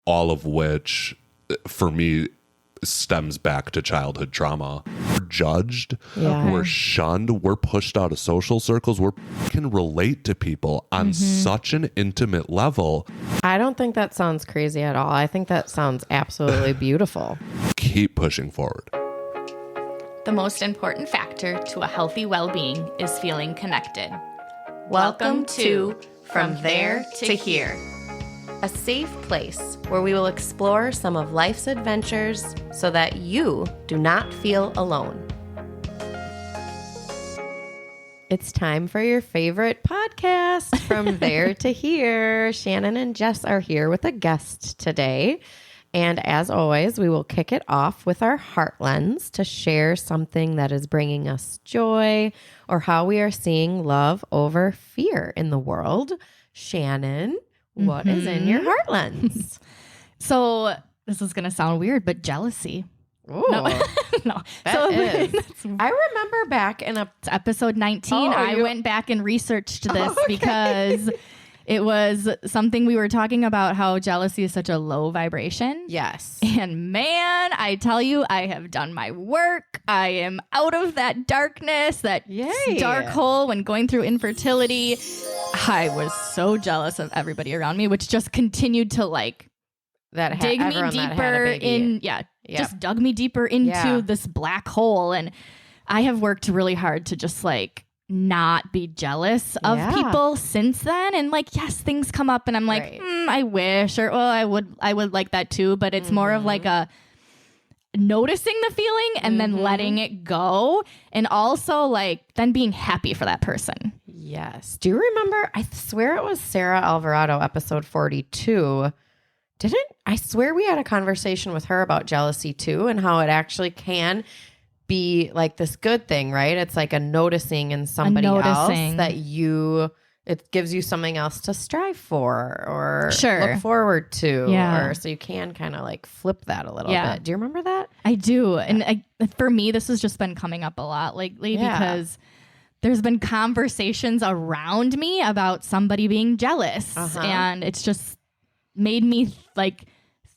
all of which, for me, stems back to childhood trauma. We're judged, we're shunned, we're pushed out of social circles, we can relate to people on such an intimate level. I don't think that sounds crazy at all. I think that sounds absolutely beautiful. Keep pushing forward. The most important factor to a healthy well-being is feeling connected. Welcome to From There to Here, a safe place where we will explore some of life's adventures so that you do not feel alone. It's time for your favorite podcast, From There to Here. Shannon and Jess are here with a guest today. And as always, we will kick it off with our heart lens to share something that is bringing us joy or how we are seeing love over fear in the world. Shannon, what is in your heart lens? So this is going to sound weird, but jealousy. Ooh, No. that is. I remember back in episode 19, I went back and researched this because it was something we were talking about, how jealousy is such a low vibration. Yes. And man, I tell you, I have done my work. I am out of that darkness, that dark hole when going through infertility. I was so jealous of everybody around me, which just continued to dig me deeper in. Just dug me deeper into this black hole. And I have worked really hard to just not be jealous of people since then. And yes, things come up and I'm like, I wish, or I would like that too. But it's more of a noticing the feeling and then letting it go. And also then being happy for that person. Yes. Do you remember? I swear it was Sarah Alvarado, episode 42. I swear we had a conversation with her about jealousy too, and how it actually can be this good thing, right? It's a noticing in somebody else that it gives you something else to strive for or look forward to. Or so you can kind of flip that a little bit. Do you remember that? I do. And for me, this has just been coming up a lot lately because there's been conversations around me about somebody being jealous. And it's just made me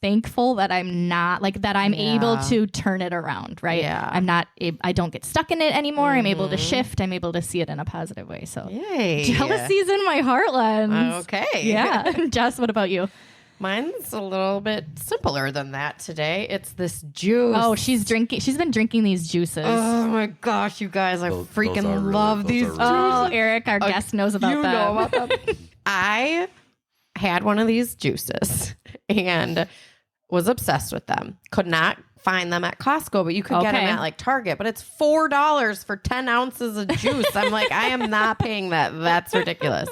thankful that I'm not that I'm able to turn it around, right? I don't get stuck in it anymore. I'm able to shift. I'm able to see it in a positive way. So jealousy's in my heart lens. Okay. Yeah. Jess, what about you? Mine's a little bit simpler than that today. It's this juice. Oh, she's been drinking these juices. Oh my gosh, you guys, I freaking love these juices. Oh, Erik, our guest knows about them. You know about them. I had one of these juices and was obsessed with them. Could not find them at Costco, but you could get them at Target. But it's $4 for 10 ounces of juice. I'm I am not paying that. That's ridiculous.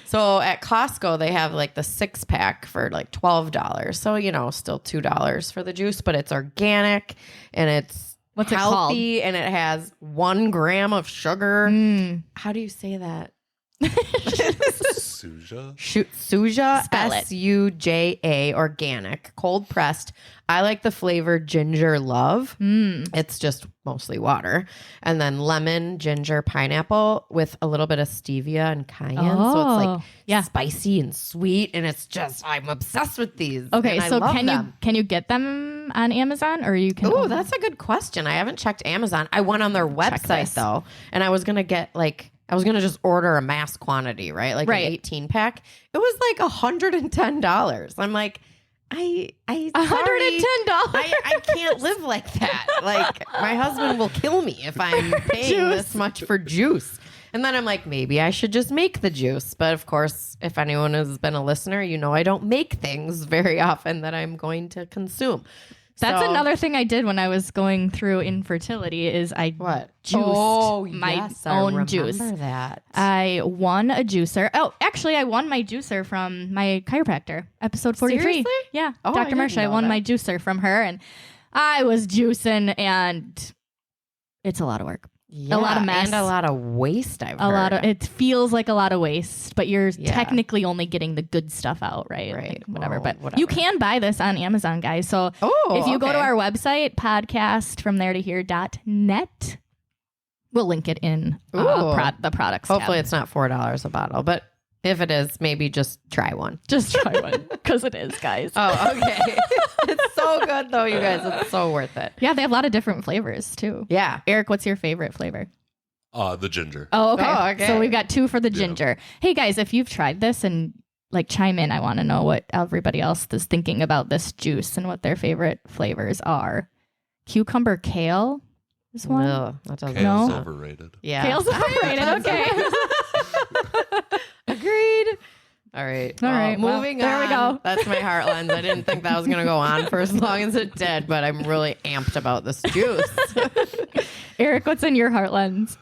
So at Costco, they have the 6-pack for $12. So, still $2 for the juice, but it's organic and it's healthy and it has 1 gram of sugar. How do you say that? Suja? Suja, Spell it. Suja, organic, cold pressed. I like the flavor ginger love. It's just mostly water. And then lemon, ginger, pineapple with a little bit of stevia and cayenne. So it's spicy and sweet. And it's just, I'm obsessed with these. Okay, so can you get them on Amazon or you can? Oh, that's a good question. I haven't checked Amazon. I went on their website though. And I was going to get I was going to just order a mass quantity, right? An 18-pack. It was $110. I'm $110. I can't live like that. My husband will kill me if I'm paying this much for juice. And then I'm maybe I should just make the juice. But of course, if anyone has been a listener, I don't make things very often that I'm going to consume. That's another thing I did when I was going through infertility is I juiced my own juice. That. I won a juicer. Oh, actually, I won my juicer from my chiropractor, episode 43. Seriously? Yeah. Oh, Dr. Marsha, I won my juicer from her, and I was juicing, and it's a lot of work. Yeah, a lot of mess. And a lot of waste, I've heard. It feels like a lot of waste, but you're technically only getting the good stuff out, right? Right. Whatever. Well, but you can buy this on Amazon, guys. So if you go to our website, podcastfromtheretohere.net, we'll link it in the products Hopefully tab. it's not $4 a bottle, but If it is, maybe just try one. Just try one, because it is, guys. Oh, okay. It's so good, though, you guys. It's so worth it. Yeah, they have a lot of different flavors, too. Yeah. Eric, what's your favorite flavor? The ginger. Oh, okay. Oh, okay. So we've got 2 for the ginger. Hey, guys, if you've tried this and like chime in, I want to know what everybody else is thinking about this juice and what their favorite flavors are. Cucumber kale is one. No, that doesn't Kale's overrated. Yeah. Kale's overrated. Okay. Agreed. All right. All right. Moving well, on. there we go. That's my Heartlands. I didn't think that was going to go on for as long as it did, but I'm really amped about this juice. Eric, what's in your Heartlands?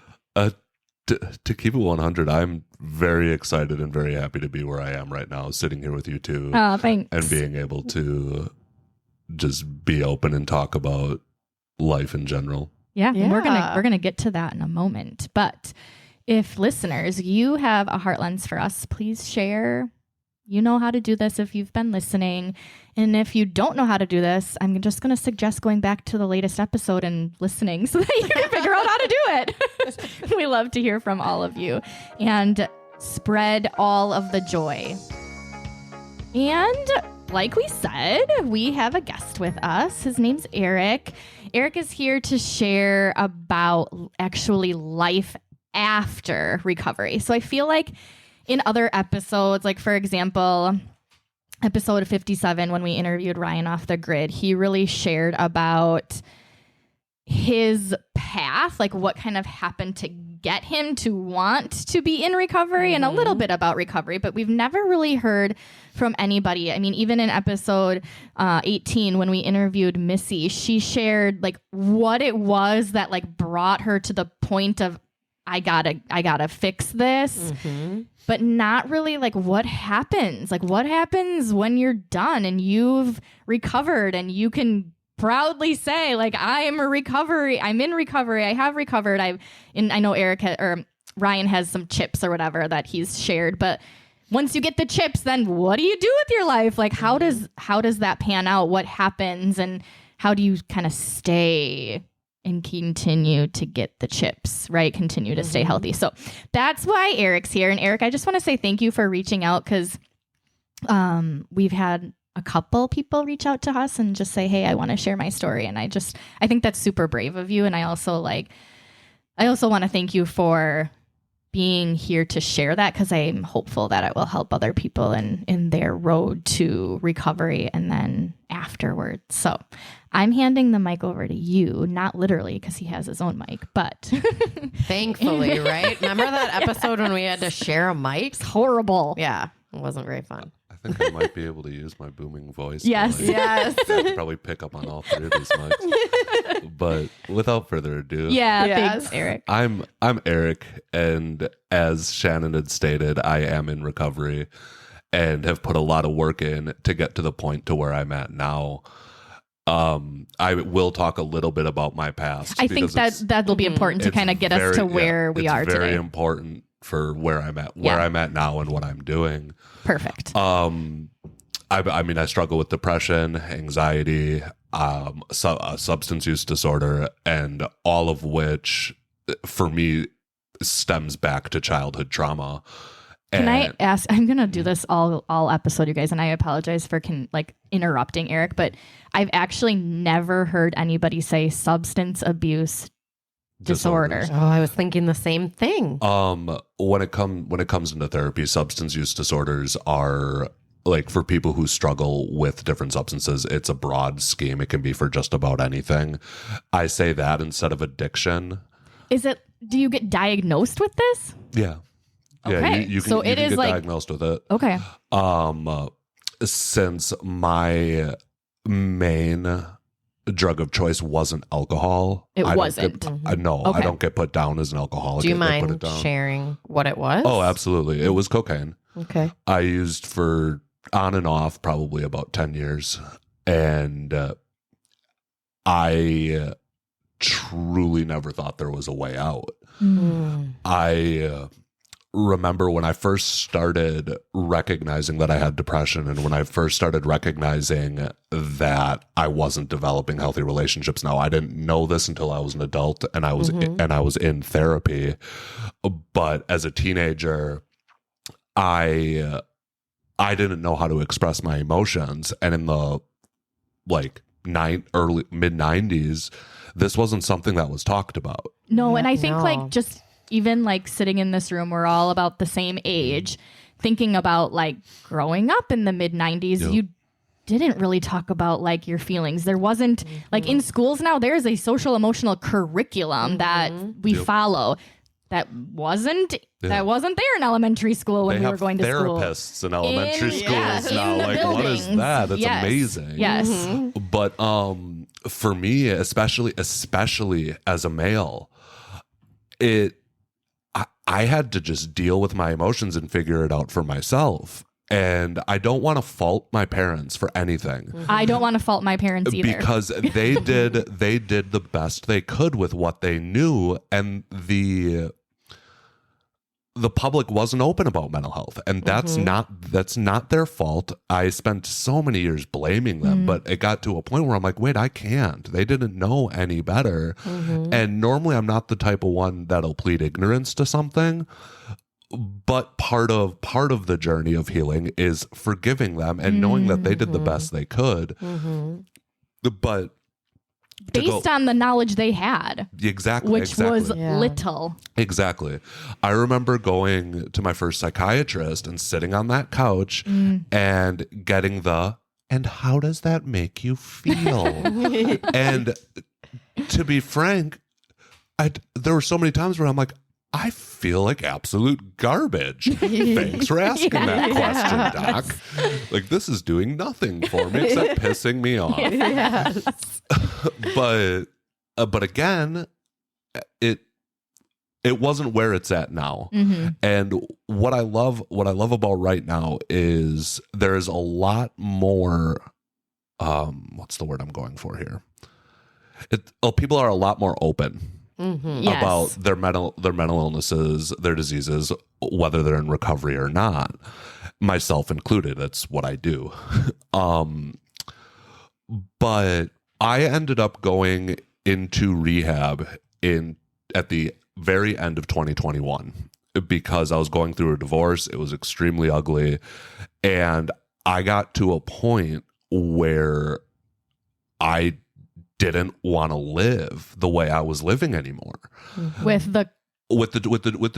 To keep it 100, I'm very excited and very happy to be where I am right now, sitting here with you two. Oh, thanks. And being able to just be open and talk about life in general. Yeah, Yeah. we're gonna get to that in a moment. But if listeners, you have a Heartlands for us, please share. You know how to do this if you've been listening. And if you don't know how to do this, I'm just going to suggest going back to the latest episode and listening so that you can figure out how to do it. We love to hear from all of you and spread all of the joy. And like we said, we have a guest with us. His name's Erik. Erik is here to share about actually life after recovery. So I feel like in other episodes, like for example, episode 57, when we interviewed Ryan off the grid, he really shared about his path, like what kind of happened to get him to want to be in recovery and a little bit about recovery, but we've never really heard from anybody. I mean, even in episode 18, when we interviewed Missy, she shared like what it was that like brought her to the point of, I gotta fix this, but not really like what happens when you're done and you've recovered and you can proudly say like, I'm in recovery, I have recovered. I know Erik or Ryan has some chips or whatever that he's shared, but once you get the chips, then what do you do with your life? Like, how does that pan out? What happens and how do you kind of stay and continue to get the chips, right? Continue to stay healthy. So that's why Erik's here. And Erik, I just want to say thank you for reaching out, because we've had a couple people reach out to us and just say, hey, I want to share my story. And I think that's super brave of you. And I also want to thank you for being here to share that, because I'm hopeful that it will help other people in their road to recovery and then afterwards. So I'm handing the mic over to you, not literally because he has his own mic, but thankfully, right? Remember that episode when we had to share a mic? It's horrible. Yeah, it wasn't very fun. I think I might be able to use my booming voice. Yes. Yes. I could probably pick up on all 3 of these mics. But without further ado, Thanks, Erik. I'm Erik, and as Shannon had stated, I am in recovery and have put a lot of work in to get to the point to where I'm at now. I will talk a little bit about my past. I think that'll be important to kind of get us to where we are today. It's very important for where I'm at now and what I'm doing. Perfect. I mean, I struggle with depression, anxiety, substance use disorder, and all of which, for me, stems back to childhood trauma. Can I ask? I'm gonna do this all episode, you guys, and I apologize for interrupting Erik, but I've actually never heard anybody say substance abuse disorder. Oh, I was thinking the same thing. When it comes into therapy, substance use disorders are like, for people who struggle with different substances, it's a broad scheme. It can be for just about anything. I say that instead of addiction. Do you get diagnosed with this? Yeah. Okay. Yeah, you can, so you it can is get like diagnosed with it. Okay. Since my main drug of choice wasn't alcohol, I don't get put down as an alcoholic. Do you mind sharing what it was? Oh, absolutely. It was cocaine. Okay. I used for on and off probably about 10 years, and I truly never thought there was a way out. I remember when I first started recognizing that I had depression, and when I first started recognizing that I wasn't developing healthy relationships. Now, I didn't know this until I was an adult and I was in therapy. But as a teenager, I didn't know how to express my emotions. And in the like early mid 90s, this wasn't something that was talked about. No, and I think like just even like sitting in this room, we're all about the same age, thinking about like growing up in the mid 90s, you didn't really talk about like your feelings. There wasn't like in schools now, there's a social emotional curriculum that we follow. That wasn't there in elementary school when we were going to school. Therapists in elementary schools now. Like, what is that? That's amazing. Yes. But for me, especially as a male, I had to just deal with my emotions and figure it out for myself. And I don't want to fault my parents for anything. I don't want to fault my parents either. Because they did the best they could with what they knew, and the public wasn't open about mental health, and that's not their fault. I spent so many years blaming them, but it got to a point where I'm like, wait, I can't. They didn't know any better. And normally I'm not the type of one that'll plead ignorance to something. But part of the journey of healing is forgiving them and knowing that they did the best they could. But based on the knowledge they had. Which was little. Exactly. I remember going to my first psychiatrist and sitting on that couch and getting and how does that make you feel? And to be frank, there were so many times where I'm like, I feel like absolute garbage. Thanks for asking that question, Doc. Like, this is doing nothing for me except pissing me off. Yes. But again, it wasn't where it's at now. And what I love about right now is there is a lot more. What's the word I'm going for here? People are a lot more open. About their mental illnesses, their diseases, whether they're in recovery or not, myself included. That's what I do. But I ended up going into rehab at the very end of 2021 because I was going through a divorce. It was extremely ugly, and I got to a point where I didn't want to live the way I was living anymore. With the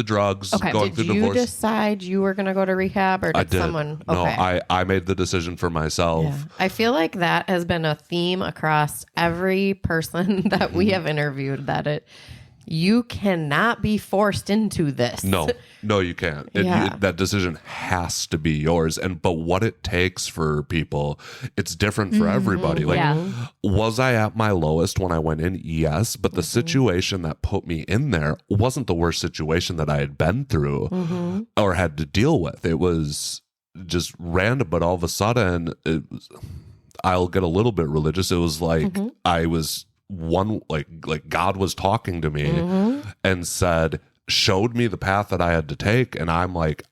drugs, okay. going through divorce. Did you decide you were going to go to rehab, or did someone? No, okay. I made the decision for myself. Yeah. I feel like that has been a theme across every person that we have interviewed, that you cannot be forced into this. No, you can't. That decision has to be yours. But what it takes for people, it's different for everybody. Like, was I at my lowest when I went in? Yes. But the situation that put me in there wasn't the worst situation that I had been through or had to deal with. It was just random. But all of a sudden, I'll get a little bit religious. It was like I was like God was talking to me and showed me the path that I had to take. And I'm like,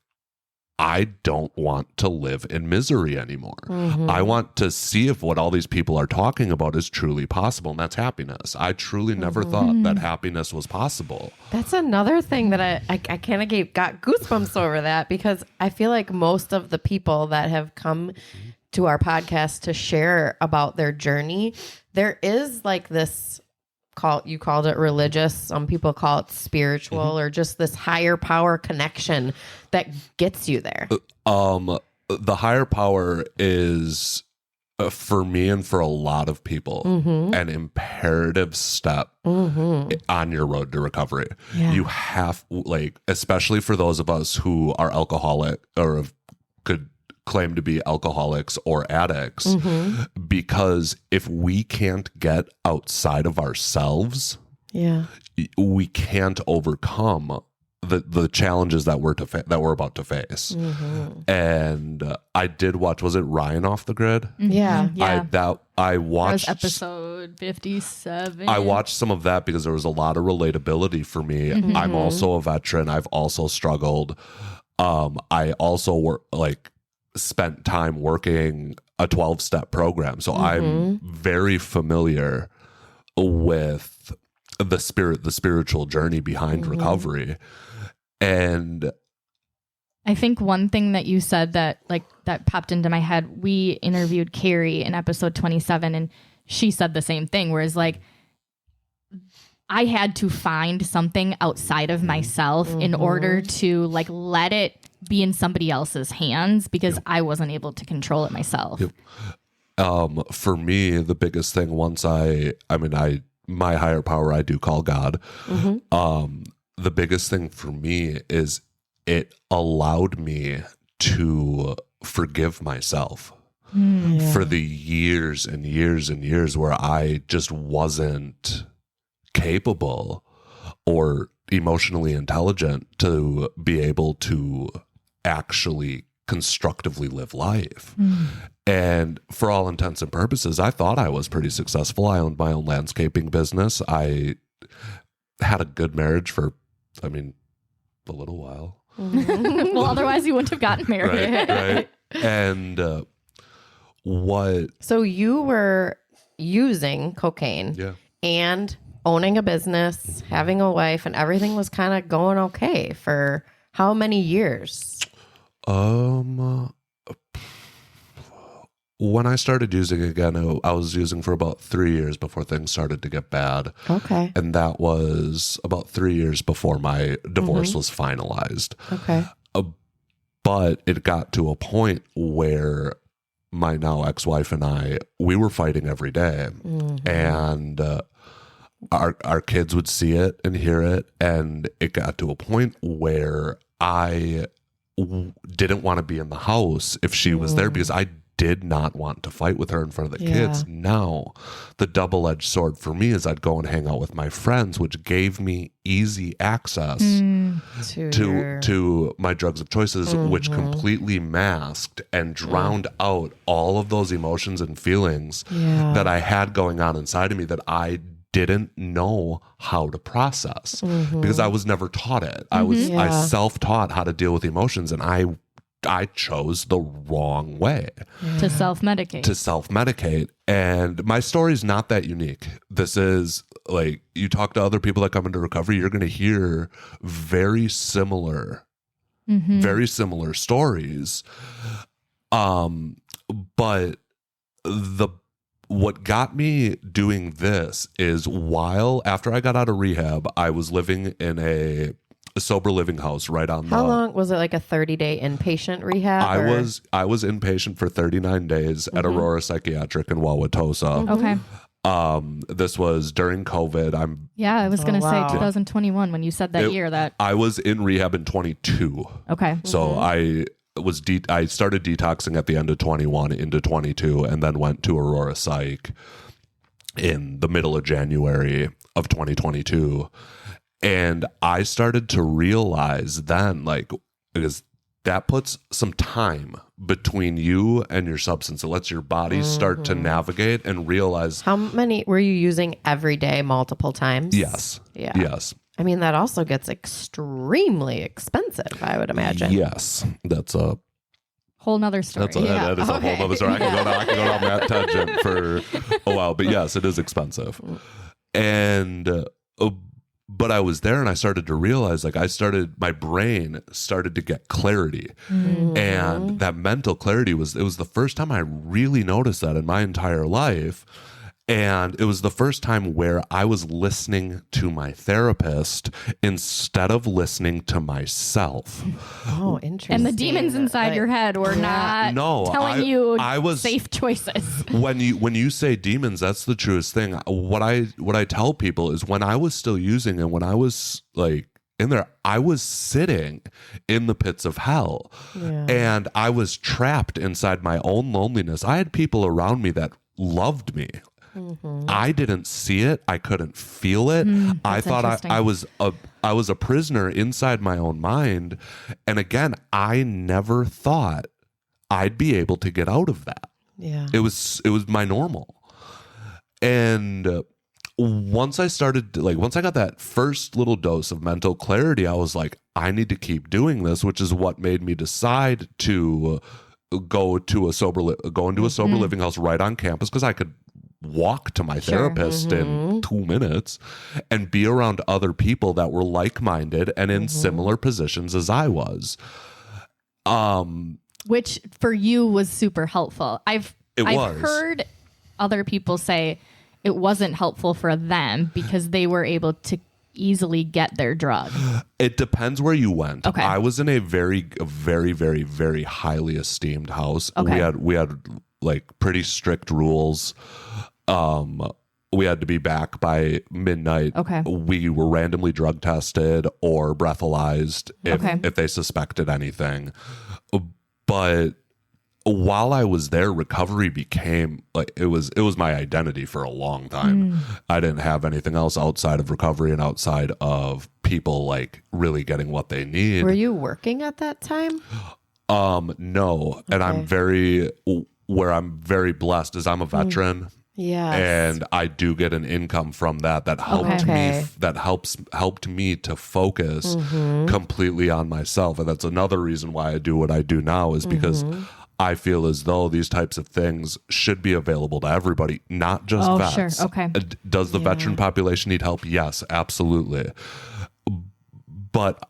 I don't want to live in misery anymore. I want to see if what all these people are talking about is truly possible. And that's happiness. I truly never thought that happiness was possible. That's another thing that I kind of got goosebumps over that, because I feel like most of the people that have come to our podcast to share about their journey, there is like this you called it religious, some people call it spiritual, or just this higher power connection that gets you there. The higher power is for me and for a lot of people an imperative step on your road to recovery. You have, like, especially for those of us who are alcoholic or could claim to be alcoholics or addicts, because if we can't get outside of ourselves, we can't overcome the challenges that we're about to face. And I did watch, was it Ryan Off the Grid? I watched that was episode 57. I watched some of that because there was a lot of relatability for me. I'm also a veteran. I've also struggled. I also spent time working a 12-step program. So I'm very familiar with the spiritual journey behind recovery. And I think one thing that you said that popped into my head, we interviewed Carrie in episode 27 and she said the same thing, whereas like I had to find something outside of myself in order to like let it be in somebody else's hands because I wasn't able to control it myself. For me, the biggest thing once my higher power I do call God. The biggest thing for me is it allowed me to forgive myself for the years and years and years where I just wasn't capable or emotionally intelligent to be able to actually constructively live life. And for all intents and purposes, I thought I was pretty successful. I owned my own landscaping business. I had a good marriage for, a little while. Well, otherwise you wouldn't have gotten married. Right. And So you were using cocaine and owning a business, having a wife, and everything was kind of going okay for how many years? When I started using again, I was using for about 3 years before things started to get bad. Okay. And that was about 3 years before my divorce was finalized. Okay. But it got to a point where my now ex-wife and we were fighting every day. And our kids would see it and hear it. And it got to a point where I didn't want to be in the house if she was there because I did not want to fight with her in front of the kids. Now, the double-edged sword for me is I'd go and hang out with my friends, which gave me easy access to my drugs of choices, which completely masked and drowned out all of those emotions and feelings that I had going on inside of me that I didn't know how to process because I was never taught it. I self-taught how to deal with emotions, and I chose the wrong way to self-medicate. And my story is not that unique. This is like, you talk to other people that come into recovery, you're going to hear very similar stories. But what got me doing this is after I got out of rehab, I was living in a sober living house right on How long was it? Like a 30-day inpatient rehab? I was inpatient for 39 days at Aurora Psychiatric in Wauwatosa. Okay. This was during COVID. I was going to say 2021 when you said that year that I was in rehab in 22. Okay. So I started detoxing at the end of 21 into 22 and then went to Aurora Psych in the middle of January of 2022. And I started to realize then, because that puts some time between you and your substance. It lets your body start to navigate and realize. How many were you using every day, multiple times? Yes. Yeah. Yes. I mean, that also gets extremely expensive, I would imagine. Yes. That's a whole nother story. That is a whole nother story. I can go down that tangent for a while. But yes, it is expensive. And but I was there and I started to realize, my brain started to get clarity. And that mental clarity it was the first time I really noticed that in my entire life. And it was the first time where I was listening to my therapist instead of listening to myself. Oh, interesting. And the demons inside your head were not telling you safe choices. When you say demons, that's the truest thing. What I tell people is when I was still using and when I was in there, I was sitting in the pits of hell. And I was trapped inside my own loneliness. I had people around me that loved me. I didn't see it. I couldn't feel it. I thought I was a prisoner inside my own mind. And again, I never thought I'd be able to get out of that. Yeah. It was my normal. And once I got that first little dose of mental clarity, I was like, I need to keep doing this, which is what made me decide to go into a sober living house right on campus, because I could walk to my therapist in 2 minutes and be around other people that were like-minded and in similar positions as I was. Which for you was super helpful. I've heard other people say it wasn't helpful for them because they were able to easily get their drug. It depends where you went. Okay. I was in a very, very, very, very highly esteemed house. Okay. We had like pretty strict rules. We had to be back by midnight. Okay. We were randomly drug tested or breathalyzed if they suspected anything. But while I was there, recovery became like it was my identity for a long time. I didn't have anything else outside of recovery and outside of people like really getting what they need. Were you working at that time? No. And I'm very blessed is I'm a veteran. Yes. And I do get an income from that helped me to focus completely on myself. And that's another reason why I do what I do now is because I feel as though these types of things should be available to everybody, not just vets. Sure. Okay. Does the veteran population need help? Yes, absolutely. But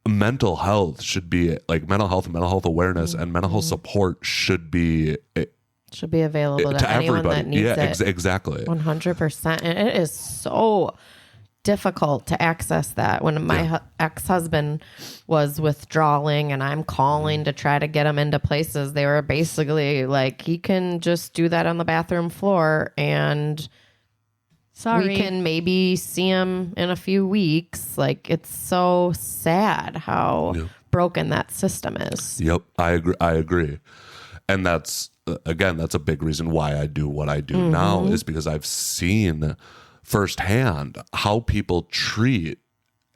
mental health should be like mental health awareness and mental health support should be available to anyone everybody. that needs it. Exactly. 100%. And it is so difficult to access that. When my ex-husband was withdrawing and I'm calling to try to get him into places, they were basically like, he can just do that on the bathroom floor and we can maybe see him in a few weeks. Like, it's so sad how broken that system is. Yep. I agree. And that's a big reason why I do what I do now is because I've seen firsthand how people treat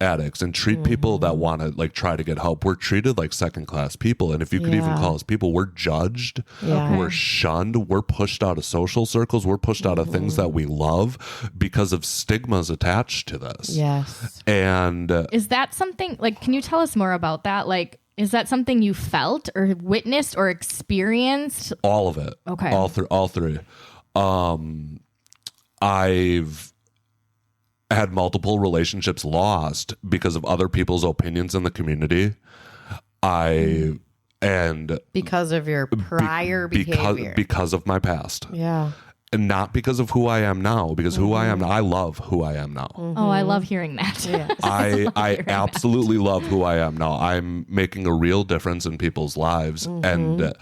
addicts and treat people that want to like try to get help. We're treated like second class people. And if you could even call us people, we're judged, we're shunned, we're pushed out of social circles, we're pushed out of things that we love because of stigmas attached to this. Yes. And is that something like, can you tell us more about that? Like, is that something you felt or witnessed or experienced? All of it. Okay. All three. I've had multiple relationships lost because of other people's opinions in the community. Because of your prior behavior. Because of my past. Yeah. And not because of who I am now, because who I am now, I love who I am now. Oh, I love hearing that. Yes. I absolutely love who I am now. I'm making a real difference in people's lives. And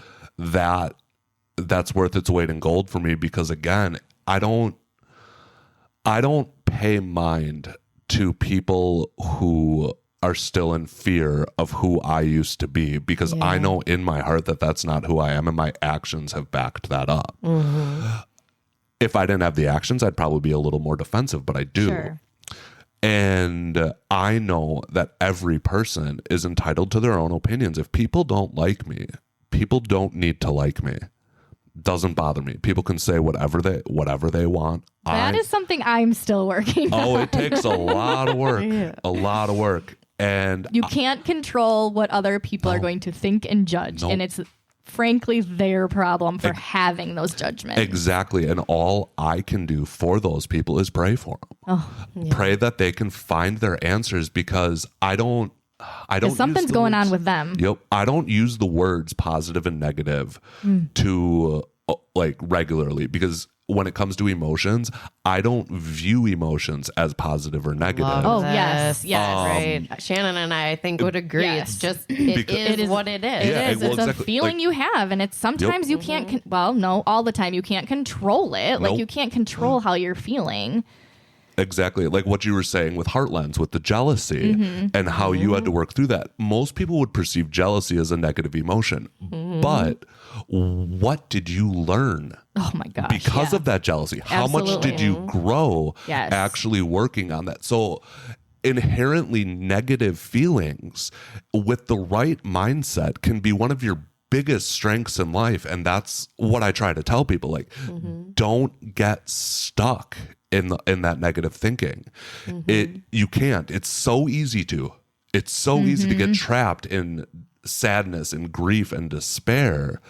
that's worth its weight in gold for me because again, I don't pay mind to people who are still in fear of who I used to be because I know in my heart that that's not who I am and my actions have backed that up. If I didn't have the actions, I'd probably be a little more defensive, but I do. Sure. And I know that every person is entitled to their own opinions. If people don't like me, people don't need to like me. Doesn't bother me. People can say whatever they want. That is something I'm still working on. Oh, it takes a lot of work. A lot of work. And you can't control what other people are going to think and judge. And it's frankly their problem for having those judgments. Exactly. And all I can do for those people is pray for them. Pray that they can find their answers because I don't something's going on with them. Yep. I don't use the words positive and negative to like regularly because when it comes to emotions, I don't view emotions as positive or negative. Yes. Right. Shannon and I think would agree. Yes. It's just it is what it is. Yeah, it is. It's a feeling you have, and it's sometimes you can't. All the time you can't control it. Like you can't control how you're feeling. Exactly. Like what you were saying with Heartlands, with the jealousy and how you had to work through that. Most people would perceive jealousy as a negative emotion. But what did you learn? Oh my gosh. Because of that jealousy? How much did you grow actually working on that? So inherently negative feelings with the right mindset can be one of your biggest strengths in life. And that's what I try to tell people. Like, don't get stuck in that negative thinking. You can't. It's so easy to. It's so easy to get trapped in sadness and grief and despair.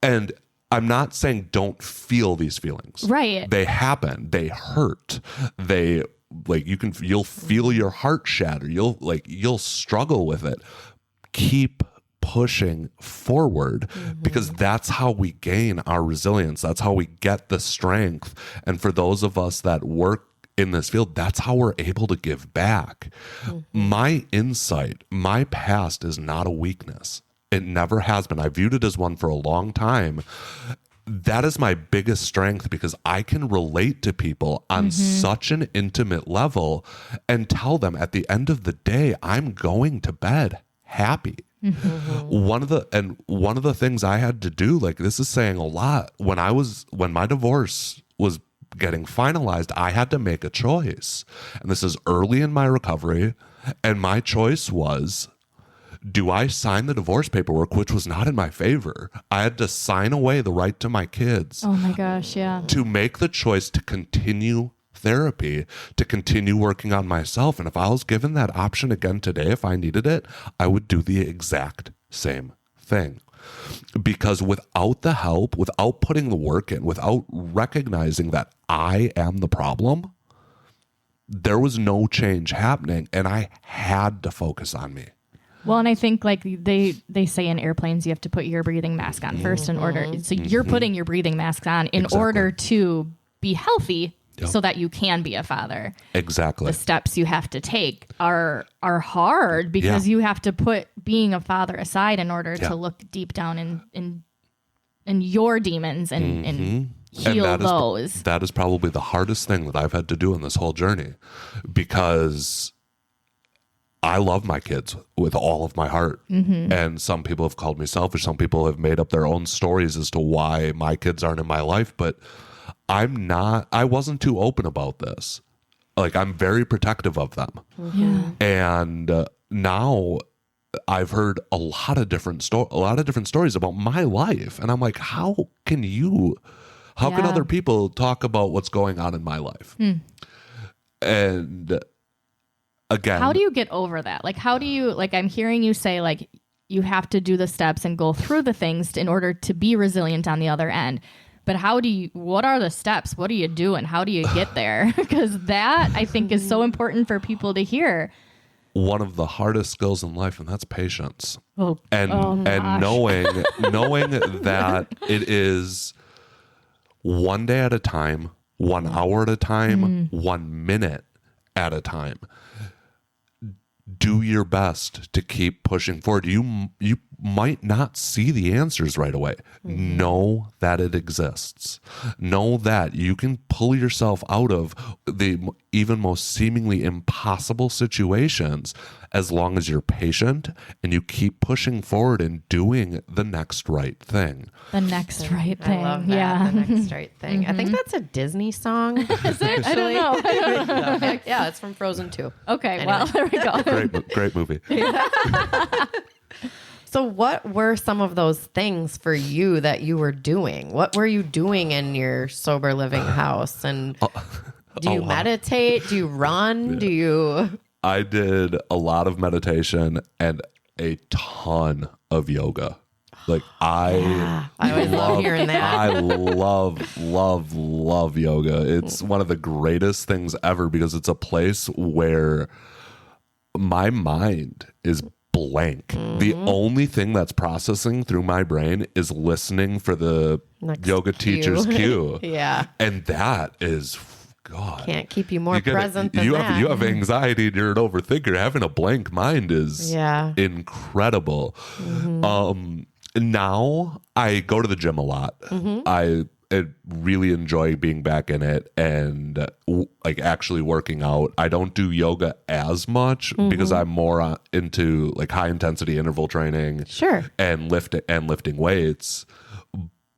And I'm not saying don't feel these feelings. Right. They happen. They hurt. They you'll feel your heart shatter. You'll struggle with it. Keep pushing forward, because that's how we gain our resilience. That's how we get the strength. And for those of us that work in this field, that's how we're able to give back. My insight, my past is not a weakness. It never has been. I viewed it as one for a long time. That is my biggest strength, because I can relate to people on such an intimate level and tell them at the end of the day, I'm going to bed happy. One of the things I had to do, like, this is saying a lot, when my divorce was getting finalized, I had to make a choice. And this is early in my recovery. And my choice was, do I sign the divorce paperwork, which was not in my favor? I had to sign away the right to my kids. Oh my gosh, yeah. To make the choice to continue therapy, to continue working on myself. And if I was given that option again today, if I needed it, I would do the exact same thing. Because without the help, without putting the work in, without recognizing that I am the problem, there was no change happening, and I had to focus on me. Well, and I think, like, they say in airplanes, you have to put your breathing mask on first in order. So you're putting your breathing mask on in order to be healthy, so that you can be a father. Exactly. The steps you have to take are hard, because you have to put being a father aside in order to look deep down in your demons and heal those. That is probably the hardest thing that I've had to do in this whole journey, because I love my kids with all of my heart. And some people have called me selfish. Some people have made up their own stories as to why my kids aren't in my life. But I wasn't too open about this. Like, I'm very protective of them. And now I've heard a lot of different stories about my life. And I'm like, how can other people talk about what's going on in my life? And again, how do you get over that? Like, how do you, like, I'm hearing you say, like, you have to do the steps and go through the things in order to be resilient on the other end. But what are the steps? What do you do, and how do you get there? Because that, I think, is so important for people to hear. One of the hardest skills in life, and that's patience. And knowing that it is one day at a time, 1 hour at a time, 1 minute at a time. Do your best to keep pushing forward. You might not see the answers right away. Know that it exists. Know that you can pull yourself out of the even most seemingly impossible situations as long as you're patient and you keep pushing forward and doing the next right thing. The next right thing. I love that. Yeah. The next right thing. I think that's a Disney song. Is it? I don't know. Yeah, it's from Frozen 2. Okay, Anyway. well, there we go. Great movie. So what were some of those things for you that you were doing? What were you doing in your sober living house? And do you meditate? Do you run? Do you... I did a lot of meditation and a ton of yoga. Like, I always love hearing that. I love yoga. It's one of the greatest things ever, because it's a place where my mind is blank. The only thing that's processing through my brain is listening for the yoga teacher's cue. Yeah. And that is... God, can't keep you more present than that. You have anxiety and you're an overthinker. Having a blank mind is incredible. Now I go to the gym a lot. I really enjoy being back in it and like actually working out. I don't do yoga as much because I'm more into like high intensity interval training, and lifting weights.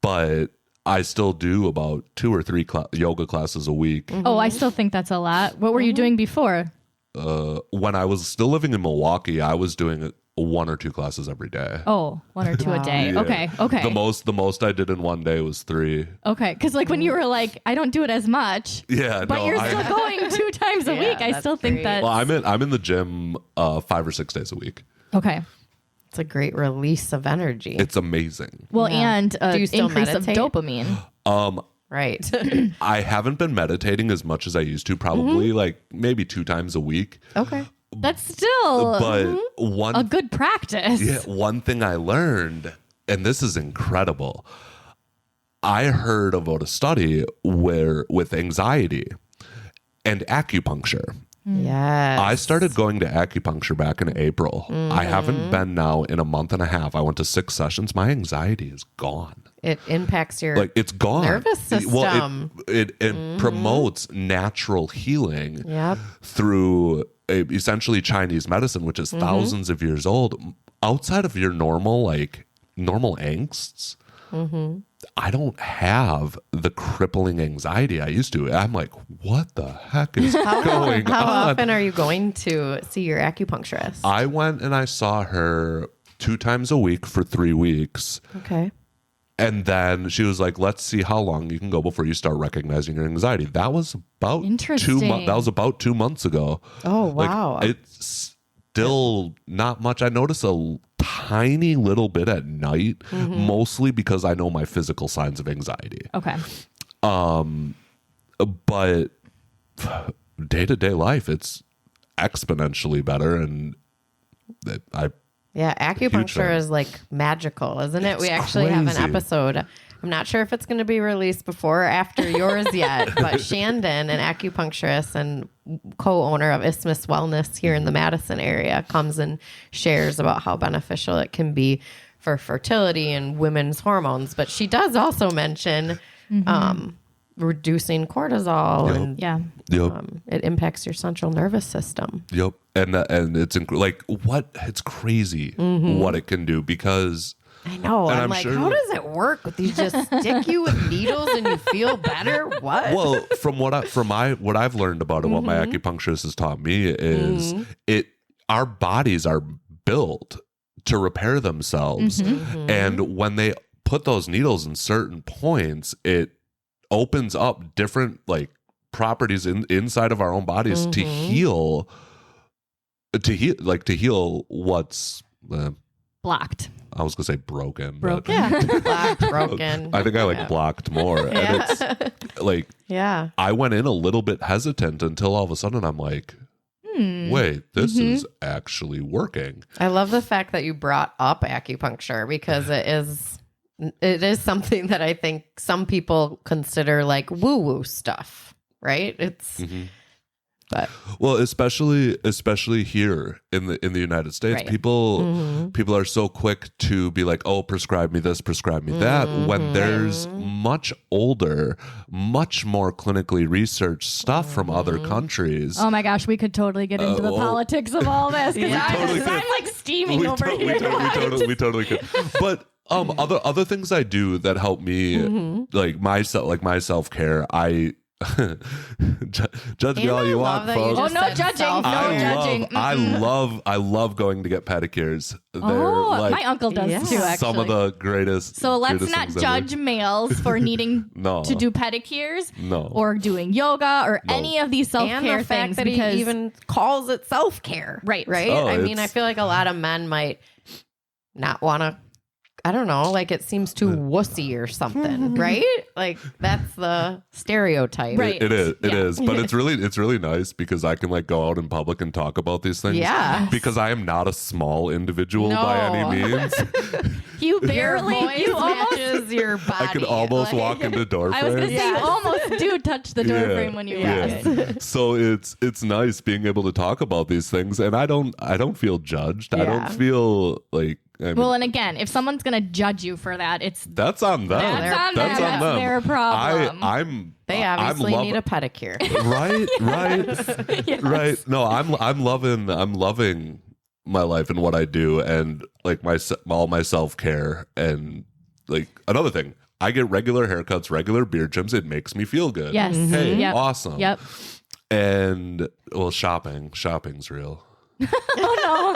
But I still do about 2 or 3 yoga classes a week. Oh, I still think that's a lot. What were you doing before? When I was still living in Milwaukee, I was doing 1 or 2 classes every day. Oh, 1 or 2 a day. Yeah. Okay. The most I did in one day was 3. Okay, because like when you were like, I don't do it as much. Yeah, but you're still going 2 times a week. I still think that. Well, I'm in the gym 5 or 6 days a week. Okay. It's a great release of energy. It's amazing. Well, and do you still increase meditate? of dopamine. Right. I haven't been meditating as much as I used to, probably like maybe 2 times a week. Okay. That's still but a good practice. Yeah, one thing I learned, and this is incredible. I heard about a study where with anxiety and acupuncture. Yes. I started going to acupuncture back in April. I haven't been now in a month and a half. I went to 6 sessions. My anxiety is gone. It impacts your it's gone. nervous system. Well, it promotes natural healing through essentially Chinese medicine, which is thousands of years old. Outside of your normal angsts, I don't have the crippling anxiety I used to. I'm like, what the heck is going on? How often are you going to see your acupuncturist? I went and I saw her 2 times a week for 3 weeks. Okay. And then she was like, let's see how long you can go before you start recognizing your anxiety. That was about 2 months. That was about 2 months ago. Oh, wow. Like, it's still not much. I notice a tiny little bit at night, mostly because I know my physical signs of anxiety. Okay. But day-to-day life, it's exponentially better. And acupuncture is like magical, isn't it? We actually have an episode. I'm not sure if it's going to be released before or after yours yet, but Shandon, an acupuncturist and co-owner of Isthmus Wellness here in the Madison area, comes and shares about how beneficial it can be for fertility and women's hormones. But she does also mention reducing cortisol and it impacts your central nervous system. Yep. And it's it's crazy what it can do, because I know. I'm like, how does it work? They just stick you with needles and you feel better? What? Well, what I've learned about it, what my acupuncturist has taught me is our bodies are built to repair themselves. And when they put those needles in certain points, it opens up different properties inside of our own bodies to heal what's blocked. I was gonna say broken. Broken. Blocked, broken. I think I blocked more. And it's I went in a little bit hesitant until all of a sudden I'm like, wait, this is actually working. I love the fact that you brought up acupuncture, because it is something that I think some people consider like woo-woo stuff, right? It's but well, especially here in the United States, people are so quick to be like, oh, prescribe me this, prescribe me that, when there's much older, much more clinically researched stuff from other countries. Oh my gosh, we could totally get into the politics of all this, because I'm like steaming over here. We totally could. But other things I do that help me, like my self-care, judge me all you want, folks. Oh, no judging. I love going to get pedicures. They're my uncle does too, actually. Some of the greatest. So let's not judge males for needing to do pedicures or doing yoga or any of these self-care things. That he even calls it self-care. Right. Oh, I mean, I feel like a lot of men might not want to, I don't know, like it seems too wussy or something, right? Like that's the stereotype. Right. It is. But it's really nice because I can go out in public and talk about these things. Yeah. Because I am not a small individual by any means. You barely, you matches your body. I can almost walk into door frame. I was going to say, you almost do touch the door frame when you walk in. So it's nice being able to talk about these things, and I don't feel judged. I don't feel like, well, and again, if someone's going to judge you for that, that's on them. That's on them. Their problem. They obviously need a pedicure. Right. Right. No, I'm loving my life and what I do, and all my self-care, and another thing, I get regular haircuts, regular beard trims. It makes me feel good. Yes. Hey, awesome. Yep. And shopping's real. Oh no.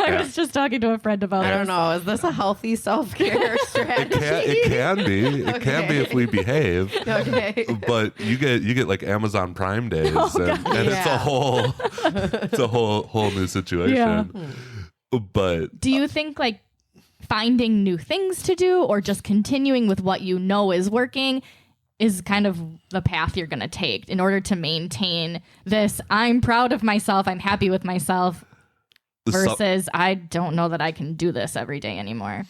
I was just talking to a friend about I don't know. Is this a healthy self-care strategy? It can be. It can be if we behave. Okay. But you get Amazon Prime days, and it's a whole new situation. Yeah. But do you think finding new things to do or just continuing with what you know is working is kind of the path you're going to take in order to maintain this. I'm proud of myself. I'm happy with myself versus I don't know that I can do this every day anymore.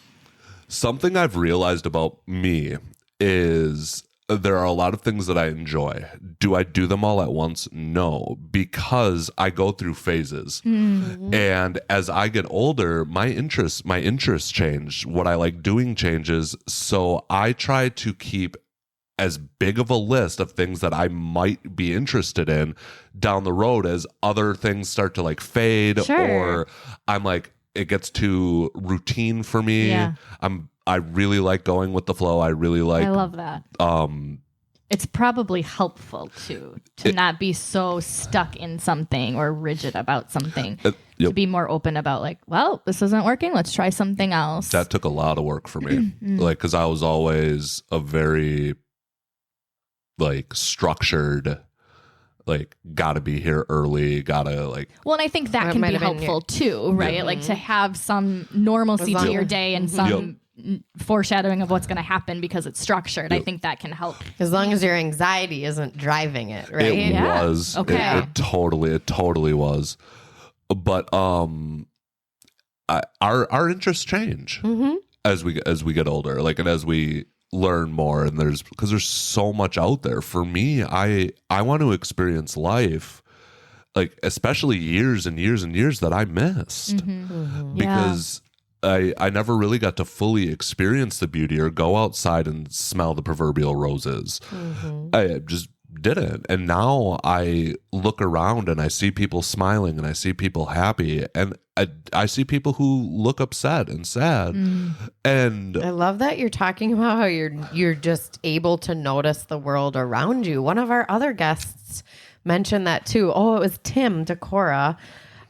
Something I've realized about me is there are a lot of things that I enjoy. Do I do them all at once? No, because I go through phases. Mm-hmm. And as I get older, my interests change. What I like doing changes. So I try to keep as big of a list of things that I might be interested in down the road as other things start to like fade, or I'm like, it gets too routine for me. Yeah. I really like going with the flow. I love that. It's probably helpful to not be so stuck in something or rigid about something. To be more open about like, well, this isn't working. Let's try something else. That took a lot of work for me. Like, cause I was always a very like structured, like gotta be here early, gotta like. Well, and I think that can be helpful too, right? Yeah. Like to have some normalcy to your day and some foreshadowing of what's going to happen because it's structured. I think that can help. As long as your anxiety isn't driving it, right? It was. Okay. It totally was. But our interests change as we get older, like, and as we learn more, and because there's so much out there. For me, I want to experience life, like especially years and years and years that I missed because I never really got to fully experience the beauty or go outside and smell the proverbial roses. I just didn't. And now I look around and I see people smiling and I see people happy, and I see people who look upset and sad. And I love that you're talking about how you're just able to notice the world around you. One of our other guests mentioned that too. Oh, it was Tim Decora,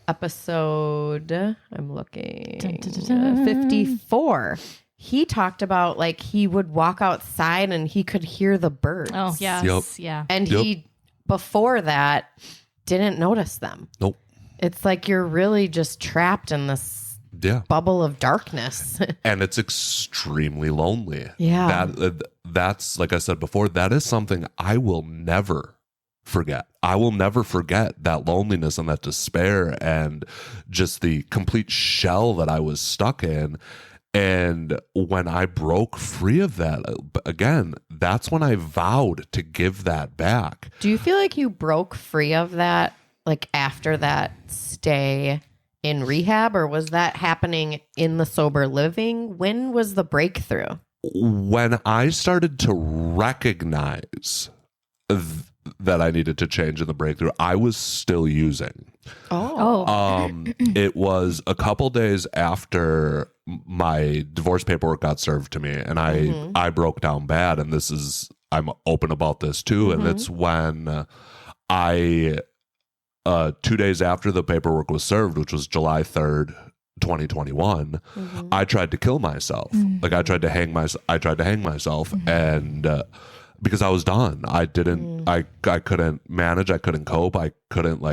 episode, I'm looking, 54. He talked about like he would walk outside and he could hear the birds. Oh, yes. Yeah. And he, before that, didn't notice them. Nope. It's like you're really just trapped in this bubble of darkness. And it's extremely lonely. Yeah. That's, like I said before, that is something I will never forget. I will never forget that loneliness and that despair and just the complete shell that I was stuck in. And when I broke free of that, again, that's when I vowed to give that back. Do you feel like you broke free of that, like after that stay in rehab, or was that happening in the sober living? When was the breakthrough? When I started to recognize that I needed to change in the breakthrough, I was still using. It was a couple days after my divorce paperwork got served to me, and I broke down bad, and I'm open about this too, and it's when I 2 days after the paperwork was served, which was July 3rd, 2021, I tried to kill myself. Like I tried to hang myself, and because I was done. I couldn't manage. I couldn't cope. I couldn't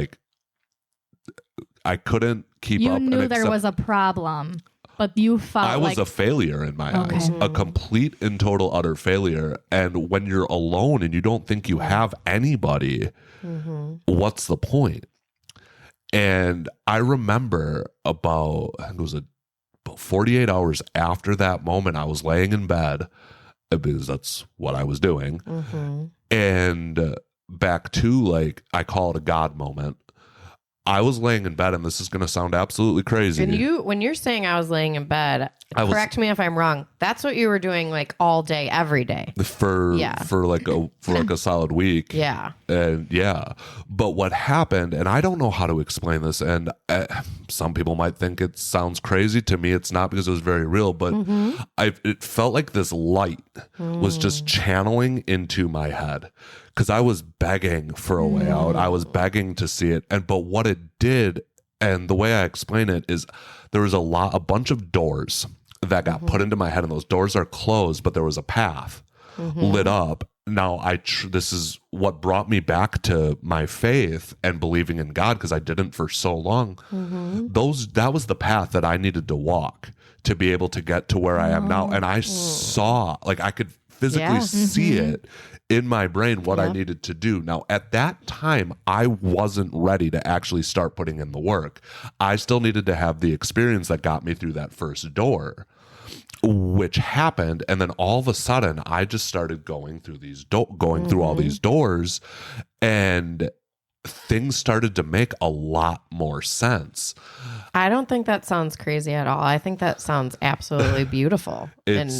keep up. You knew there was a problem, but you felt I was a failure in my eyes, a complete and total utter failure. And when you're alone and you don't think you have anybody, what's the point? And I remember about 48 hours after that moment, I was laying in bed, because that's what I was doing. And back to, like, I call it a God moment. I was laying in bed, and this is going to sound absolutely crazy. And when you're saying I was laying in bed, correct me if I'm wrong, that's what you were doing like all day, every day. For like a solid week. Yeah. And but what happened, and I don't know how to explain this, and some people might think it sounds crazy. To me, it's not, because it was very real, but it felt like this light was just channeling into my head, because I was begging for a way out. I was begging to see it. But what it did, and the way I explain it, is there was a bunch of doors that got put into my head, and those doors are closed, but there was a path lit up. Now, this is what brought me back to my faith and believing in God, because I didn't for so long. That was the path that I needed to walk to be able to get to where I am now. And I saw, like, I could physically see it in my brain what I needed to do. Now, at that time, I wasn't ready to actually start putting in the work. I still needed to have the experience that got me through that first door, which happened. And then all of a sudden, I just started going through through all these doors, and things started to make a lot more sense. I don't think that sounds crazy at all. I think that sounds absolutely beautiful. And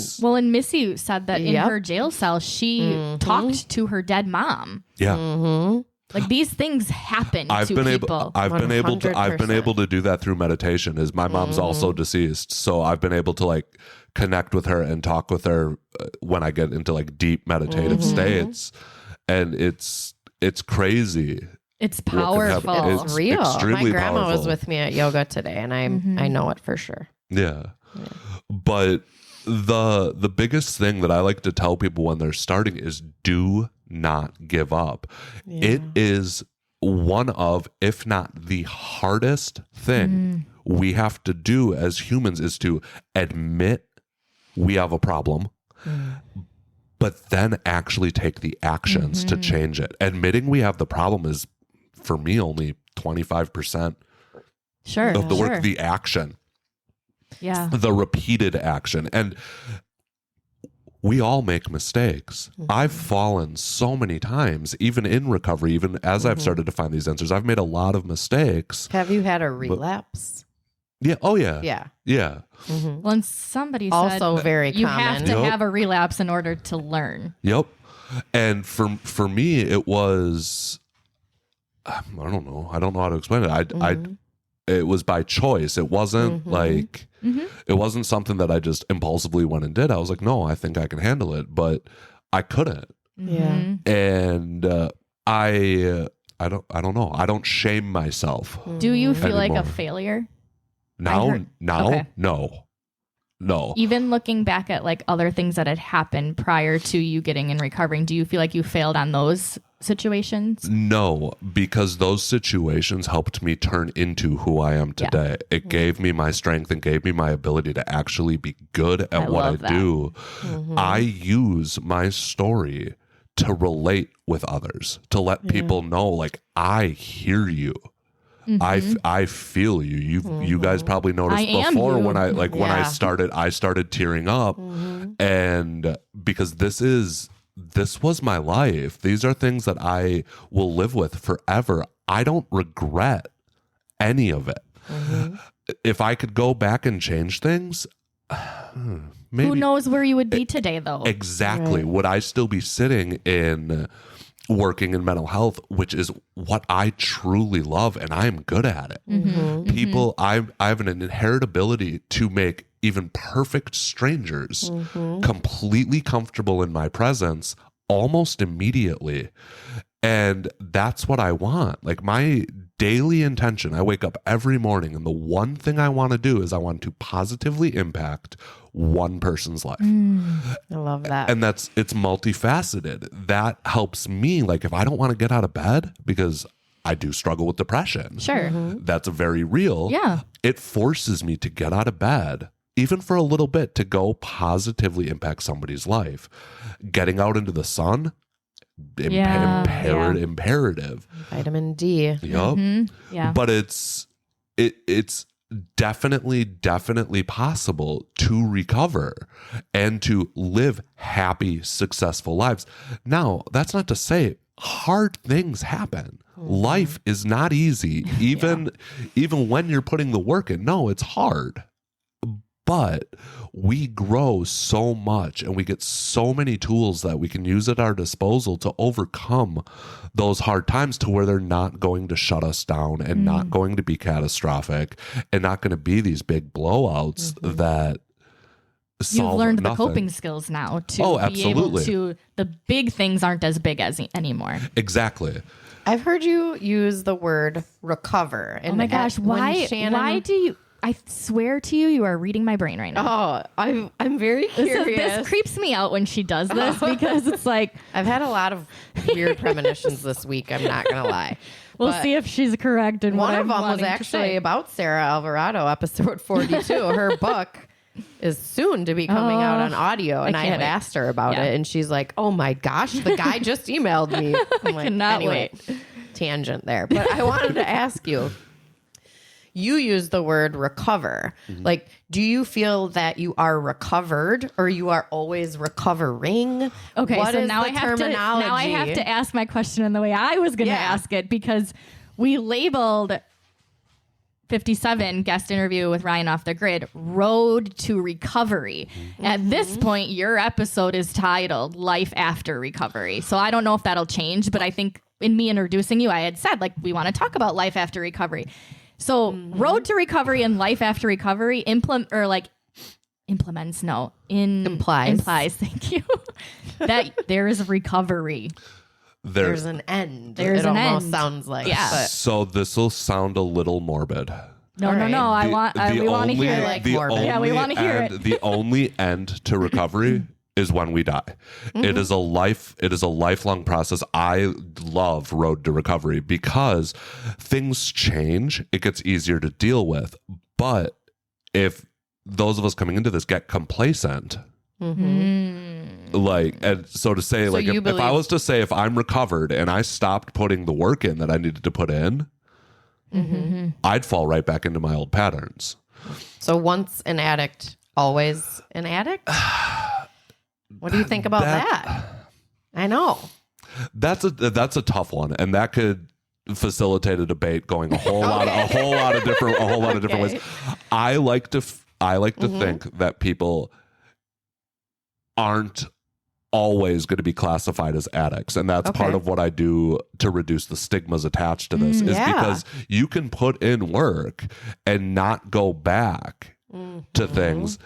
Missy said that in her jail cell, she talked to her dead mom. Yeah. Like these things happen to people. I've been able to do that through meditation. Is my mom's also deceased, so I've been able to like connect with her and talk with her when I get into like deep meditative states, and it's crazy. It's powerful. It's real. Extremely my grandma powerful. was with me at yoga today, and I know it for sure. Yeah. But the biggest thing that I like to tell people when they're starting is do not give up. It is one of, if not the hardest thing we have to do as humans, is to admit we have a problem, but then actually take the actions to change it. Admitting we have the problem is, for me, only 25% of the work, the action. Yeah. The repeated action. And we all make mistakes. I've fallen so many times, even in recovery, even as I've started to find these answers. I've made a lot of mistakes. Have you had a relapse? Yeah. Oh, yeah. Yeah. Yeah. Well, and somebody said Also very you common. have to have a relapse in order to learn. Yep. And for me, it was, I don't know how to explain it. It was by choice. It wasn't like, it wasn't something that I just impulsively went and did. I was like, no, I think I can handle it, but I couldn't. Yeah. And I don't know. I don't shame myself. Do you feel anymore. like a failure? Now, Okay. No. Even looking back at like other things that had happened prior to you getting in recovering, do you feel like you failed on those situations? No, because those situations helped me turn into who I am today. It gave me my strength and gave me my ability to actually be good at what I do. I use my story to relate with others, to let people know, like, I hear you. I feel you. You guys probably noticed before when I started tearing up, and because this was my life. These are things that I will live with forever. I don't regret any of it. If I could go back and change things, maybe. Who knows where you would be today, though? Exactly. Right. Would I still be sitting in working in mental health, which is what I truly love, and I am good at it. People, I have an inherent ability to make even perfect strangers completely comfortable in my presence almost immediately. And that's what I want. Like, my daily intention, I wake up every morning, and the one thing I want to do is I want to positively impact one person's life. I love that. And it's multifaceted. That helps me. Like, if I don't want to get out of bed, because I do struggle with depression. Sure. That's very real. Yeah. It forces me to get out of bed, even for a little bit, to go positively impact somebody's life. Getting out into the sun, imperative. Vitamin D. Yep. Yeah. But it's definitely possible to recover and to live happy, successful lives. Now, that's not to say hard things happen. Life is not easy, even when you're putting the work in. No, it's hard. But we grow so much, and we get so many tools that we can use at our disposal to overcome those hard times, to where they're not going to shut us down and not going to be catastrophic and not going to be these big blowouts that solve You've learned nothing. The coping skills now to be able to, the big things aren't as big as anymore. Exactly. I've heard you use the word recover. And oh my gosh, why do you... I swear to you, you are reading my brain right now. Oh, I'm very curious. This creeps me out when she does this, because it's like... I've had a lot of weird premonitions this week, I'm not going to lie. We'll see if she's correct. And one of them was actually about Sarah Alvarado, episode 42, her book. is soon to be coming out on audio. And I had asked her about it, and she's like, oh my gosh, the guy just emailed me. I'm like, cannot wait. Tangent there. But I wanted to ask you, you use the word recover. Like, do you feel that you are recovered or you are always recovering? Okay, what so is now the terminology? I have to ask my question in the way I was going to ask it, because we labeled 57 guest interview with Ryan Off the Grid Road to Recovery. At this point, your episode is titled Life After Recovery. So I don't know if that'll change, but I think in me introducing you, I had said, like, we want to talk about life after recovery. So Road to Recovery and Life After Recovery implies, thank you, that there is a recovery. There's an end. There's it an almost end. sounds like. Yeah. But So this will sound a little morbid. No. We want to hear it. like morbid. Yeah, we want to hear it. The only end to recovery is when we die. It is a lifelong process. I love Road to Recovery because things change. It gets easier to deal with. But if those of us coming into this get complacent, like, and so to say, like, if I was to say, if I'm recovered and I stopped putting the work in that I needed to put in, I'd fall right back into my old patterns. So once an addict, always an addict? What do you think about that? I know. That's a tough one, and that could facilitate a debate going a whole lot of different ways. I like to think that people aren't always going to be classified as addicts, and that's part of what I do to reduce the stigmas attached to this because you can put in work and not go back to things.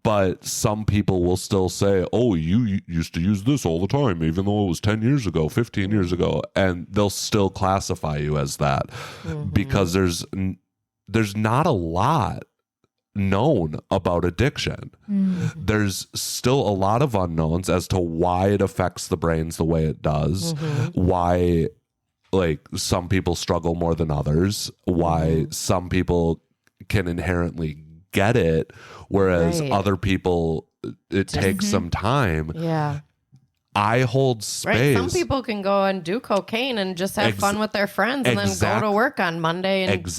But some people will still say, oh, you used to use this all the time, even though it was 10 years ago, 15 years ago. And they'll still classify you as that because there's not a lot known about addiction. There's still a lot of unknowns as to why it affects the brains the way it does, why, like, some people struggle more than others, why some people can inherently get it, whereas other people, it takes some time. Yeah. I hold space. Right. Some people can go and do cocaine and just have fun with their friends and then go to work on Monday and be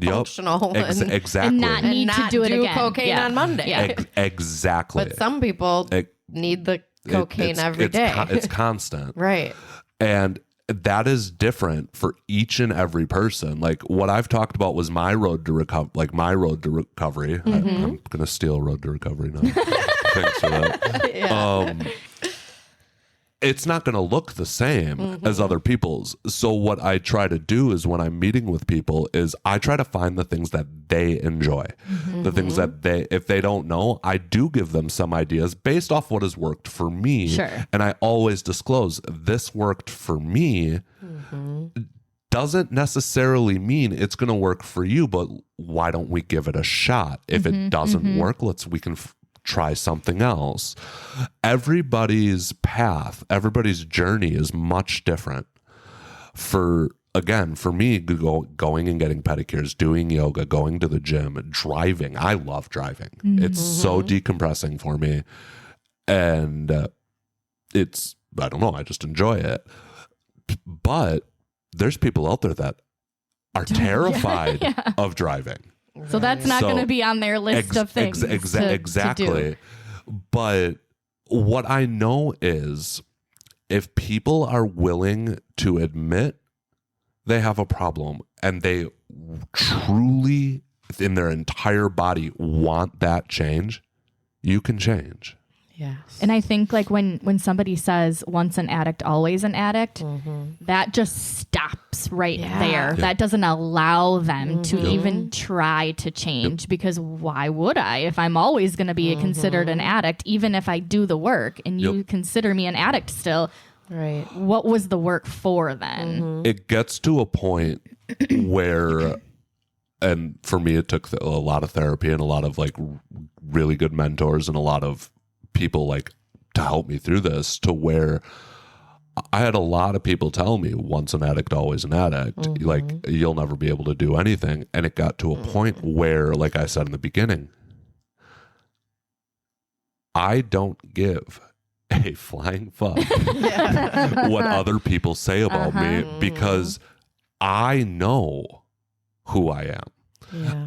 functional and not need to do it again. Cocaine on Monday. Yeah. Exactly. But some people need the cocaine every day. It's constant. Right. And that is different for each and every person. Like, what I've talked about was my road to recovery. I'm going to steal Road to Recovery now. Thanks for that. It's not going to look the same as other people's. So what I try to do is when I'm meeting with people is I try to find the things that they enjoy, the things that if they don't know, I do give them some ideas based off what has worked for me. Sure. And I always disclose this worked for me. Doesn't necessarily mean it's going to work for you, but why don't we give it a shot? If it doesn't work, we can try something else. Everybody's path, everybody's journey is much different. For me, going and getting pedicures, doing yoga, going to the gym, driving. I love driving. It's so decompressing for me. And I don't know, I just enjoy it. But there's people out there that are terrified of driving. So that's not going to be on their list of things. Exactly. To do. But what I know is if people are willing to admit they have a problem and they truly, in their entire body, want that change, you can change. Yes. And I think, like, when somebody says once an addict, always an addict, that just stops right there. Yeah. That doesn't allow them to even try to change because why would I? If I'm always going to be considered an addict, even if I do the work and you consider me an addict still, right? What was the work for then? It gets to a point where, and for me, it took a lot of therapy and a lot of, like, really good mentors and a lot of people, like, to help me through this, to where I had a lot of people tell me once an addict, always an addict, like, you'll never be able to do anything. And it got to a point where, like I said in the beginning, I don't give a flying fuck what other people say about me, because I know who I am.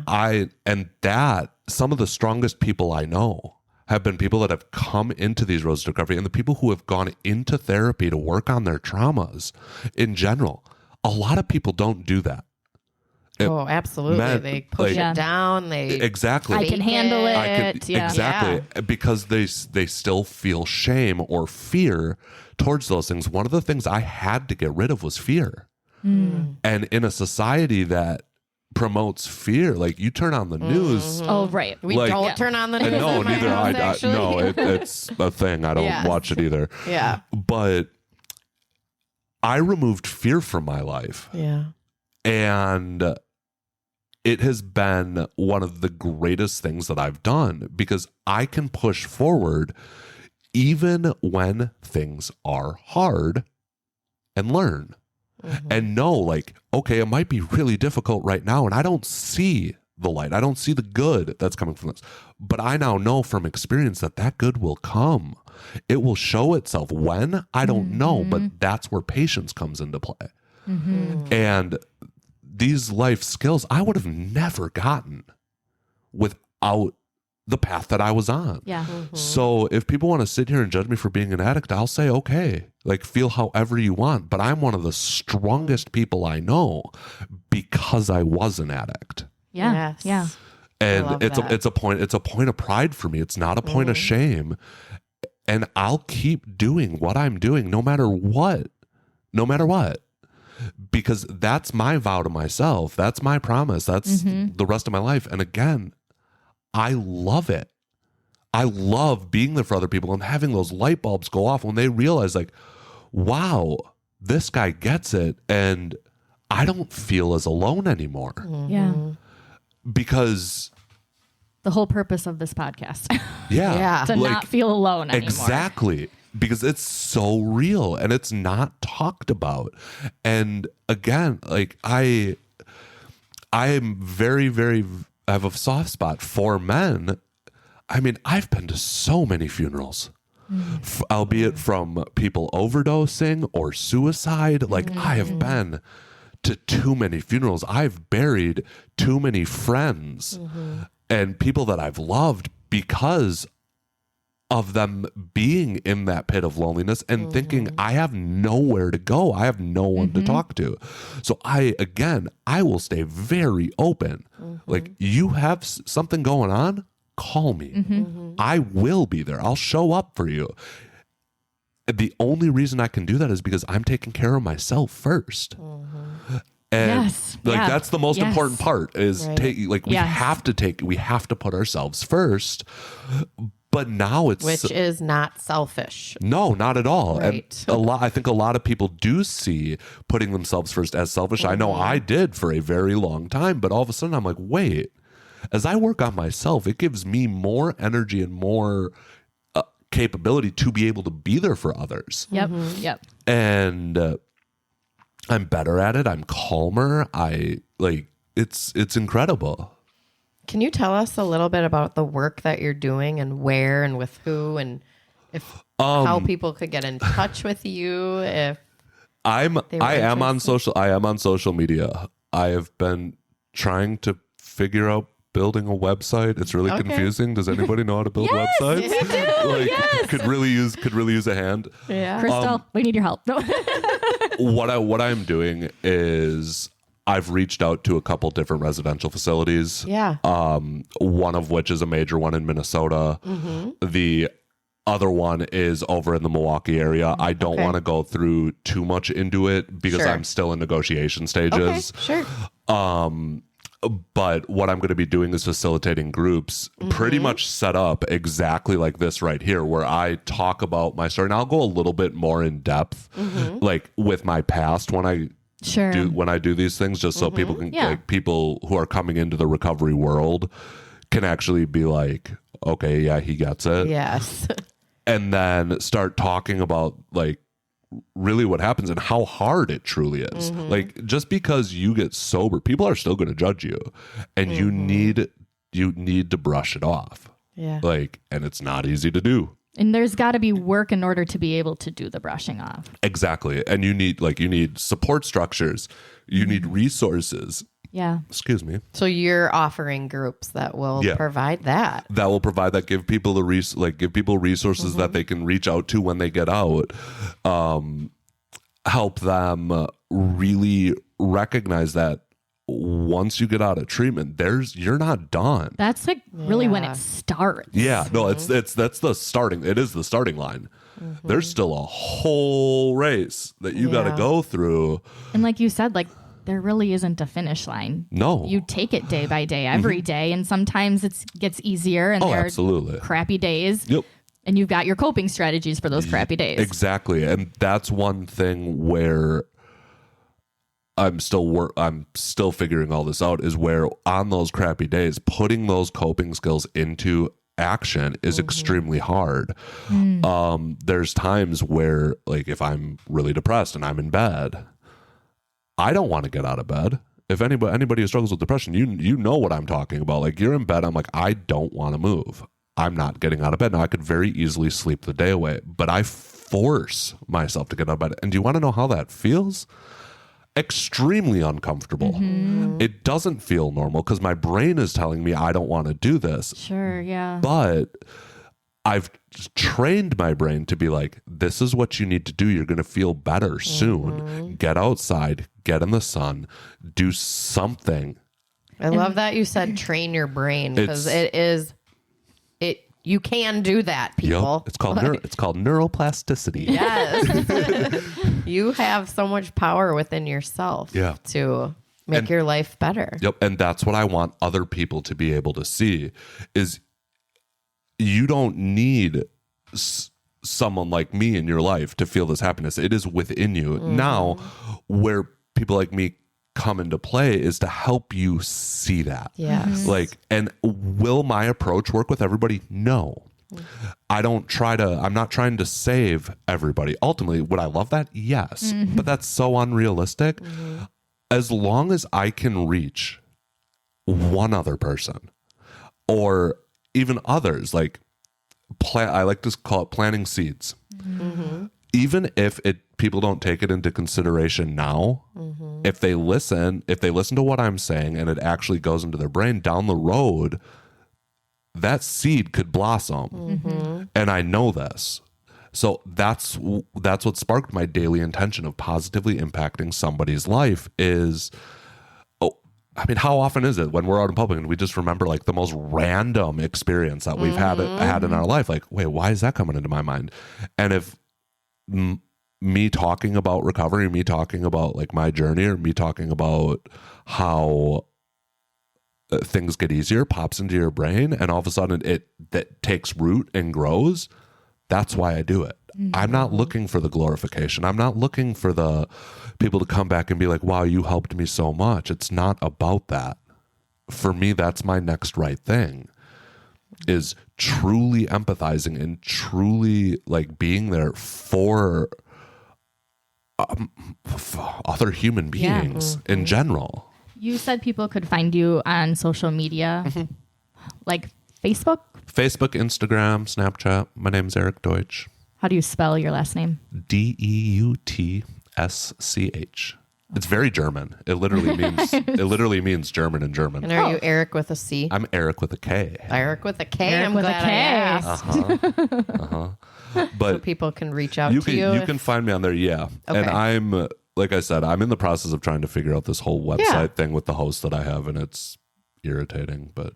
Yeah. Some of the strongest people I know have been people that have come into these roads to recovery, and the people who have gone into therapy to work on their traumas in general. A lot of people don't do that. Absolutely. They push it down. Exactly. I can handle it. Exactly. Yeah. Because they still feel shame or fear towards those things. One of the things I had to get rid of was fear. And in a society that promotes fear, like you turn on the news. Oh, right. We don't turn on the news. No, neither I. No, it's a thing. I don't watch it either. Yeah. But I removed fear from my life. Yeah. And it has been one of the greatest things that I've done, because I can push forward even when things are hard and learn and know, like, okay, it might be really difficult right now and I don't see the light. I don't see the good that's coming from this. But I now know from experience that good will come. It will show itself. When? I don't know, but that's where patience comes into play. And these life skills I would have never gotten without the path that I was on. Yeah. So if people want to sit here and judge me for being an addict, I'll say, okay, like feel however you want. But I'm one of the strongest people I know because I was an addict. Yeah. Yes. Yeah. And it's a point of pride for me. It's not a point of shame. And I'll keep doing what I'm doing no matter what. Because that's my vow to myself. That's my promise. That's the rest of my life. And again, I love it. I love being there for other people and having those light bulbs go off when they realize, like, wow, this guy gets it. And I don't feel as alone anymore. Yeah. Because the whole purpose of this podcast. Yeah. To not feel alone anymore. Exactly. Because it's so real and it's not talked about. And again, like I am very, very, I have a soft spot for men. I mean, I've been to so many funerals, albeit from people overdosing or suicide. Like I have been to too many funerals. I've buried too many friends and people that I've loved because of them being in that pit of loneliness and thinking, I have nowhere to go. I have no one to talk to. So I will stay very open. Like, you have something going on, call me. I will be there. I'll show up for you. The only reason I can do that is because I'm taking care of myself first. And that's the most important part is we have to put ourselves first. But now which is not selfish. No, not at all. Right. And I think a lot of people do see putting themselves first as selfish. I know I did for a very long time, but all of a sudden I'm like, wait, as I work on myself, it gives me more energy and more capability to be able to be there for others. Yep. And I'm better at it. I'm calmer. It's incredible. Can you tell us a little bit about the work that you're doing and where and with who and if how people could get in touch with you if I am on social media. I have been trying to figure out building a website. It's really confusing. Does anybody know how to build websites? Could really use a hand. Yeah. Crystal, we need your help. What I'm doing is I've reached out to a couple different residential facilities. Yeah. One of which is a major one in Minnesota. The other one is over in the Milwaukee area. I don't want to go through too much into it because I'm still in negotiation stages. Okay, sure. But what I'm going to be doing is facilitating groups pretty much set up exactly like this right here, where I talk about my story. And I'll go a little bit more in depth, like with my past when I do these things, just so people can, like, people who are coming into the recovery world can actually be like, okay, yeah, he gets it. Yes. And then start talking about, like, really what happens and how hard it truly is. Like, just because you get sober, people are still going to judge you, and you need to brush it off. Yeah. Like, and it's not easy to do. And there's got to be work in order to be able to do the brushing off. Exactly. And you need support structures. You need resources. Yeah. Excuse me. So you're offering groups that will provide that. That will provide that, give people resources that they can reach out to when they get out. Help them really recognize that once you get out of treatment, you're not done. That's like really when it starts. Yeah, no, that's the starting. It is the starting line. There's still a whole race that you got to go through. And like you said, like there really isn't a finish line. No, you take it day by day, every day, and sometimes it gets easier, and there are crappy days. Yep. And you've got your coping strategies for those crappy days. Exactly, and that's one thing where I'm still figuring all this out, is where on those crappy days, putting those coping skills into action is extremely hard. There's times where, like, if I'm really depressed and I'm in bed, I don't want to get out of bed. If anybody who struggles with depression, you know what I'm talking about. Like, you're in bed, I'm like, I don't want to move. I'm not getting out of bed. Now, I could very easily sleep the day away, but I force myself to get out of bed. And do you want to know how that feels? Extremely uncomfortable. It doesn't feel normal because my brain is telling me I don't want to do this. Sure, yeah. But I've trained my brain to be like, this is what you need to do. You're going to feel better soon. Get outside, get in the sun, do something. I love that you said train your brain, because you can do that, people. Yep. It's called neuroplasticity. Yes. You have so much power within yourself to make your life better. Yep. And that's what I want other people to be able to see, is you don't need someone like me in your life to feel this happiness. It is within you. Now, where people like me come into play is to help you see that. Yes. Like, and will my approach work with everybody? No. I'm not trying to save everybody. Ultimately, would I love that? Yes. But that's so unrealistic. As long as I can reach one other person, or even others, like I like to call it planting seeds. Even if people don't take it into consideration now, if they listen to what I'm saying and it actually goes into their brain, down the road, that seed could blossom. And I know this. So that's what sparked my daily intention of positively impacting somebody's life. Is, I mean, how often is it when we're out in public and we just remember like the most random experience that we've had in our life? Like, wait, why is that coming into my mind? And if me talking about recovery, me talking about like my journey, or me talking about how things get easier pops into your brain, and all of a sudden that takes root and grows, that's why I do it. I'm not looking for the glorification. I'm not looking for the people to come back and be like, wow, you helped me so much. It's not about that. For me, that's my next right thing, is truly empathizing and truly like being there for other human beings in general. You said people could find you on social media, like Facebook? Facebook, Instagram, Snapchat. My name's Erik Deutsch. How do you spell your last name? Deutsch. It's very German. It literally means German in German. And are you Erik with a C? I'm Erik with a K. Erik with a K. Erik I'm with glad a K. I asked. But so people can reach out to you. You can find me on there, yeah. Okay. And I'm, like I said, I'm in the process of trying to figure out this whole website thing with the host that I have, and it's irritating, but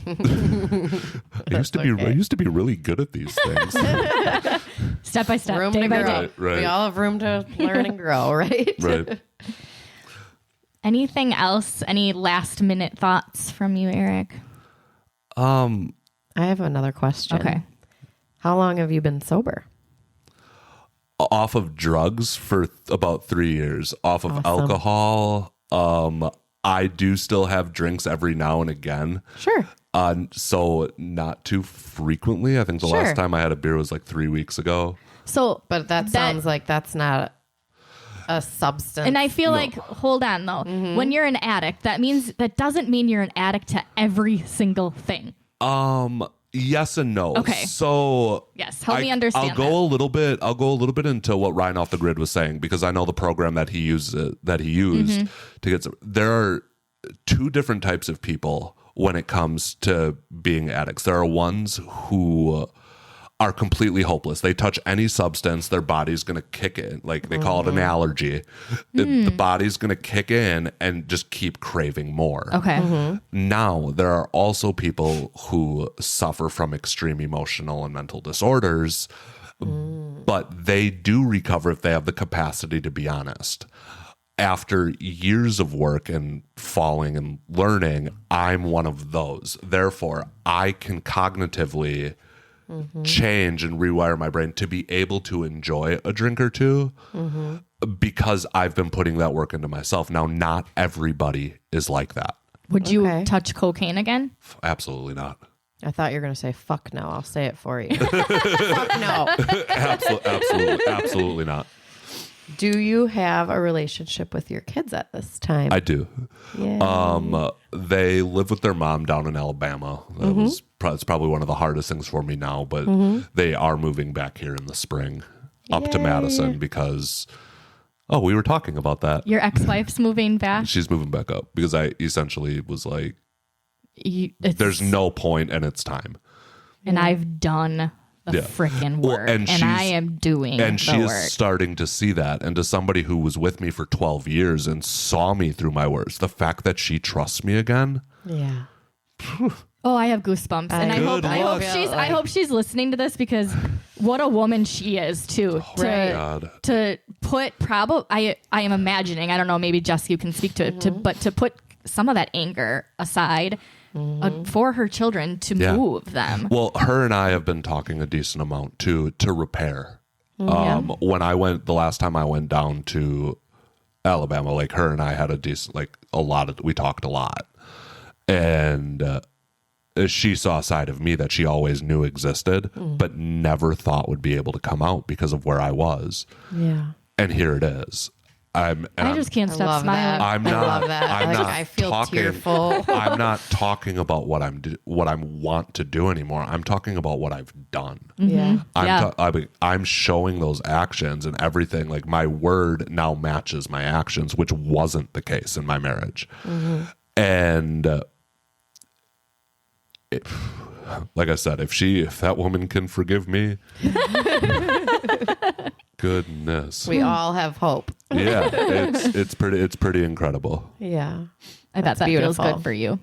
I used to be really good at these things. Step by step, room day to by grow. day. Right. We all have room to learn and grow, right? Right. Anything else? Any last minute thoughts from you, Erik? I have another question. Okay. How long have you been sober? Off of drugs for about 3 years. Off of alcohol. I do still have drinks every now and again. Sure. So not too frequently. I think the last time I had a beer was like 3 weeks ago. So, but that sounds like that's not a substance. And I feel like, hold on though, when you're an addict, that doesn't mean you're an addict to every single thing. Yes and no. Okay. So yes, help me understand. I'll go a little bit into what Ryan Off the Grid was saying, because I know the program that he used to get some. There are two different types of people when it comes to being addicts. There are ones who are completely hopeless. They touch any substance, their body's going to kick in. Like they call it an allergy. The body's going to kick in and just keep craving more. Okay. Now, there are also people who suffer from extreme emotional and mental disorders, but they do recover if they have the capacity to be honest. After years of work and falling and learning, I'm one of those. Therefore, I can cognitively change and rewire my brain to be able to enjoy a drink or two because I've been putting that work into myself. Now, not everybody is like that. Would you touch cocaine again? Absolutely not. I thought you were going to say, fuck no. I'll say it for you. Fuck no. Absolutely not. Do you have a relationship with your kids at this time? I do. Yeah. They live with their mom down in Alabama. It's probably one of the hardest things for me now, but they are moving back here in the spring up to Madison because, we were talking about that. Your ex-wife's moving back? She's moving back up because I essentially was like, there's no point and it's time. And I've done the frickin' work, and I am doing the work. And she is starting to see that. And to somebody who was with me for 12 years and saw me through my worst, the fact that she trusts me again. Yeah. Oh, I have goosebumps. And I hope she's listening to this, because what a woman she is too. To put I am imagining, I don't know, maybe Jess, you can speak to it, but to put some of that anger aside for her children to move them. Well, her and I have been talking a decent amount to repair. When I went, the last time I went down to Alabama, like her and I had we talked a lot. And she saw a side of me that she always knew existed, but never thought would be able to come out because of where I was. Yeah. And here it is. I just can't stop smiling. I love that. I feel tearful. I'm not talking about what I want to do anymore. I'm talking about what I've done. Yeah. I'm showing those actions and everything. Like my word now matches my actions, which wasn't the case in my marriage. And like I said, if that woman can forgive me, goodness, we all have hope. Yeah, it's pretty incredible. Yeah, I bet that feels good for you.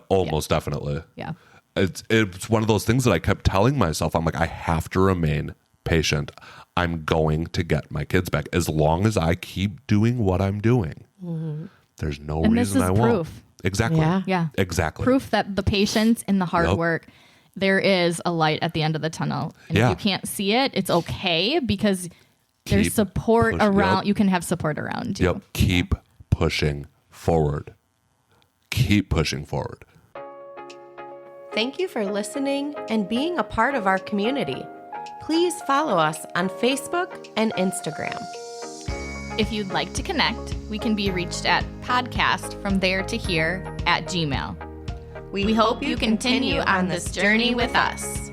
Almost definitely. Yeah, it's one of those things that I kept telling myself. I'm like, I have to remain patient. I'm going to get my kids back as long as I keep doing what I'm doing. There's no reason I won't. Proof. Exactly. Yeah. Exactly. Proof that the patience and the hard work, there is a light at the end of the tunnel. And if you can't see it, it's okay, because there's support around. You can have support around you. Yep. Keep pushing forward. Keep pushing forward. Thank you for listening and being a part of our community. Please follow us on Facebook and Instagram. If you'd like to connect, we can be reached at podcastfromtheretohere@gmail.com. We hope you continue on this journey with us.